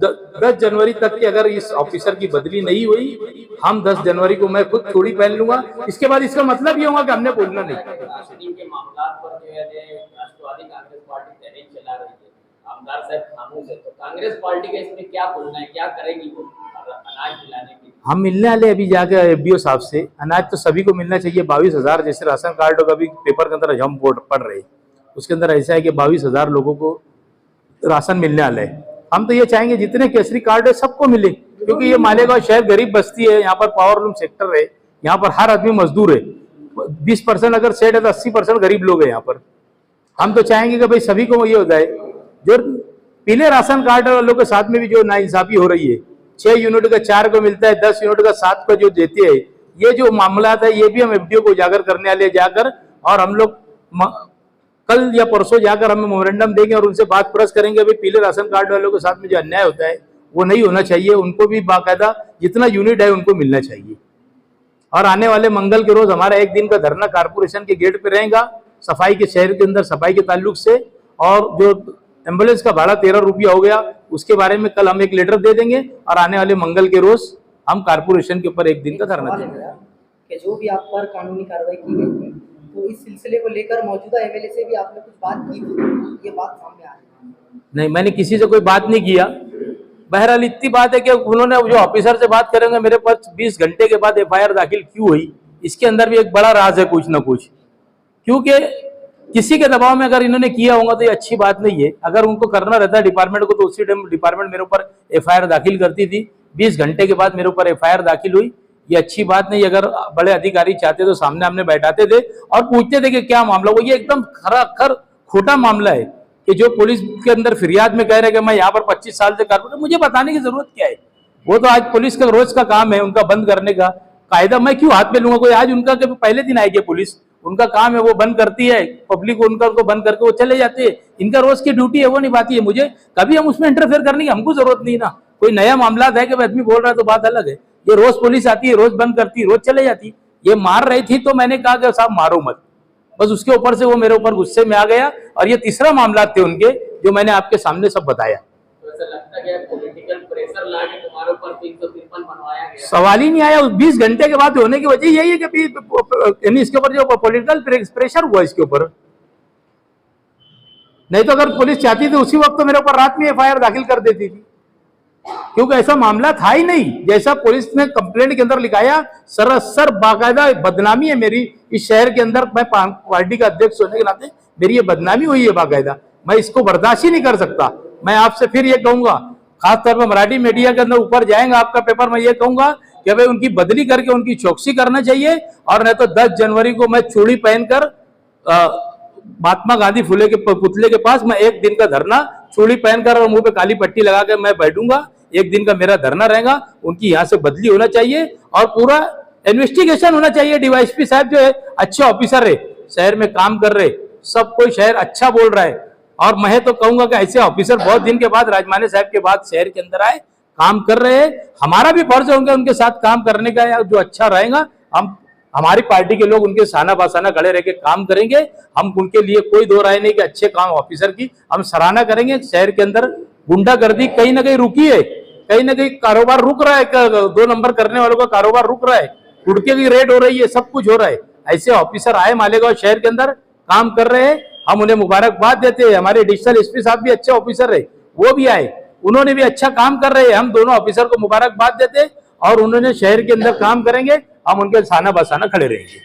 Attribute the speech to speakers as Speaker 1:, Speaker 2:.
Speaker 1: 10 जनवरी तक की अगर इस ऑफिसर की बदली नहीं हुई, हम 10 जनवरी को मैं खुद चूड़ी पहन लूंगा। इसके बाद इसका मतलब ये होगा कि हमने बोलना नहीं।
Speaker 2: राशनिंग के मामला पर जो है राष्ट्रवादी कांग्रेस पार्टी तहरीक चला रही है, आमदार साहब खामोश है, तो कांग्रेस पार्टी का इसमें क्या बोलना है, क्या करेगी वो अनाज दिलाने के लिए?
Speaker 1: हम मिलने वाले अभी जाके एफडीओ साहब से, अनाज तो सभी को मिलना चाहिए। 22,000 जैसे राशन कार्ड होगा, अभी पेपर के अंदर हम पढ़ रहे, उसके अंदर ऐसा है कि 22,000 लोगों को राशन मिलने वाला है। हम तो ये चाहेंगे जितने केसरी कार्ड है सबको मिले, क्योंकि ये मालेगांव शहर गरीब बस्ती है, यहाँ पर पावरलूम सेक्टर है, यहाँ पर हर आदमी मजदूर है। 20% अगर सेट है तो 80% गरीब लोग हैं यहाँ पर। हम तो चाहेंगे कि भाई सभी को ये हो जाए। जो पीले राशन कार्ड वालों के साथ में भी जो नाइंसाफी हो रही है, 6 यूनिट का 4 को मिलता है, 10 यूनिट का 7 को जो देते हैं, ये जो मामला है ये भी हम एफडीओ को उजागर करने वाले जाकर, और हम लोग कल या परसों जाकर हम मेमोरेंडम देंगे और उनसे बात प्रेस करेंगे। भाई पीले राशन कार्ड वालों के साथ में जो अन्याय होता है वो नहीं होना चाहिए, उनको भी बाकायदा जितना यूनिट है उनको मिलना चाहिए। और आने वाले मंगल के रोज हमारा 1 दिन का धरना कारपोरेशन के गेट पे रहेगा, सफाई के शहर के अंदर सफाई के ताल्लुक से। और जो एम्बुलेंस का भाड़ा 13 रुपया हो गया, उसके बारे में कल हम एक लेटर दे देंगे और आने वाले मंगल के रोज हम कारपोरेशन के ऊपर 1 दिन का धरना देंगे।
Speaker 3: कि जो भी आप पर कानूनी कार्रवाई की गई है, तो इस सिलसिले को लेकर मौजूदा एमएलए से भी आपने कुछ बात की थी, ये बात सामने आ रही है?
Speaker 1: नहीं, मैंने किसी से कोई बात नहीं किया। बहरहाल इतनी बात है कि उन्होंने जो ऑफिसर से बात करेंगे, मेरे पास 20 घंटे के बाद एफआईआर दाखिल क्यों हुई, इसके अंदर भी एक बड़ा राज है कुछ ना कुछ। क्योंकि किसी के दबाव में अगर इन्होंने किया होगा तो ये अच्छी बात नहीं है। अगर उनको करना रहता है डिपार्टमेंट को, तो उसी टाइम डिपार्टमेंट मेरे ऊपर एफआईआर दाखिल करती थी। 20 घंटे के बाद मेरे ऊपर एफआईआर दाखिल हुई, ये अच्छी बात नहीं। अगर बड़े अधिकारी चाहते तो सामने हमने बैठाते थे और पूछते थे कि क्या मामला हुआ। ये एकदम खरा खोटा मामला है कि जो पुलिस के अंदर फिरियाद में कह रहे हैं कि मैं यहाँ पर 25 साल से कारपोरेटर, मुझे बताने की जरूरत क्या है? वो तो आज पुलिस का रोज का काम है उनका बंद करने का। कायदा मैं क्यों हाथ में लूंगा? कोई आज उनका पहले दिन आएगी पुलिस, उनका काम है, वो बंद करती है पब्लिक को, उनको बंद करके वो चले जाते हैं। इनका रोज की ड्यूटी है, वो निभाती है। मुझे कभी हम उसमें इंटरफेयर करने की हमको जरूरत नहीं ना। कोई नया मामला है कि आदमी बोल रहा है तो बात अलग है। ये रोज पुलिस आती है, रोज बंद करती है, रोज चले जाती है। ये मार रही थी तो मैंने कहा कि साहब मारो मत, बस उसके ऊपर से वो मेरे ऊपर गुस्से में आ गया। और ये तीसरा मामला थे उनके जो मैंने आपके सामने सब बताया।
Speaker 2: तो ऐसा लगता है कि पॉलिटिकल प्रेशर लाके तुम्हारे ऊपर 353 बनवाया गया?
Speaker 1: सवाल ही नहीं आया। 20 घंटे के बाद होने की वजह यही है कि इसके ऊपर जो पॉलिटिकल प्रेशर हुआ इसके ऊपर। नहीं तो अगर पुलिस चाहती थी उसी वक्त तो मेरे ऊपर रात में एफआईआर दाखिल कर देती थी, क्योंकि ऐसा मामला था ही नहीं। जैसा पुलिस ने कंप्लेंट के अंदर लिखाया, सरासर बाकायदा बदनामी है मेरी इस शहर के अंदर। मैं पार्टी का अध्यक्ष होने के नाते मेरी ये बदनामी हुई है बाकायदा, मैं इसको बर्दाश्त ही नहीं कर सकता। मैं आपसे फिर ये कहूंगा, खासतौर पर मराठी मीडिया के अंदर ऊपर जाएगा आपका पेपर, मैं ये कहूंगा कि भाई उनकी बदली करके उनकी चौकसी करना चाहिए। और नहीं तो 10 जनवरी को मैं चूड़ी पहनकर महात्मा गांधी फुले के पुतले के पास मैं 1 दिन का धरना चूड़ी पहनकर और मुंह पे काली पट्टी लगा के मैं बैठूंगा। 1 दिन का मेरा धरना रहेगा। उनकी यहाँ से बदली होना चाहिए और पूरा इन्वेस्टिगेशन होना चाहिए। डीवाईएसपी साहब जो है अच्छे ऑफिसर है, शहर में काम कर रहे, सब कोई शहर अच्छा बोल रहा है। और मैं तो कहूंगा कि ऐसे ऑफिसर बहुत दिन के बाद राजमाने साहब के बाद शहर के अंदर आए, काम कर रहे हैं। हमारा भी फर्ज होगा उनके साथ काम करने का, या जो अच्छा रहेगा हम हमारी पार्टी के लोग उनके साना बासाना खड़े रह के काम करेंगे। हम उनके लिए कोई दो राय नहीं कि अच्छे काम ऑफिसर की हम सराहना करेंगे। शहर के अंदर गुंडागर्दी कहीं ना कहीं रुकी है, कहीं ना कहीं कारोबार रुक रहा है, 2 नंबर करने वालों का कारोबार रुक रहा है, गुटखे की रेड हो रही है, सब कुछ हो रहा है। ऐसे ऑफिसर आए मालेगांव शहर के अंदर, काम कर रहे हैं, हम उन्हें मुबारकबाद देते हैं। हमारे एडिशनल एसपी साहब भी अच्छे ऑफिसर है, वो भी आए, उन्होंने भी अच्छा काम कर रहे हैं। हम दोनों ऑफिसर को मुबारकबाद देते हैं और उन्होंने शहर के अंदर काम करेंगे, हम उनके साना बसाना खड़े रहेंगे।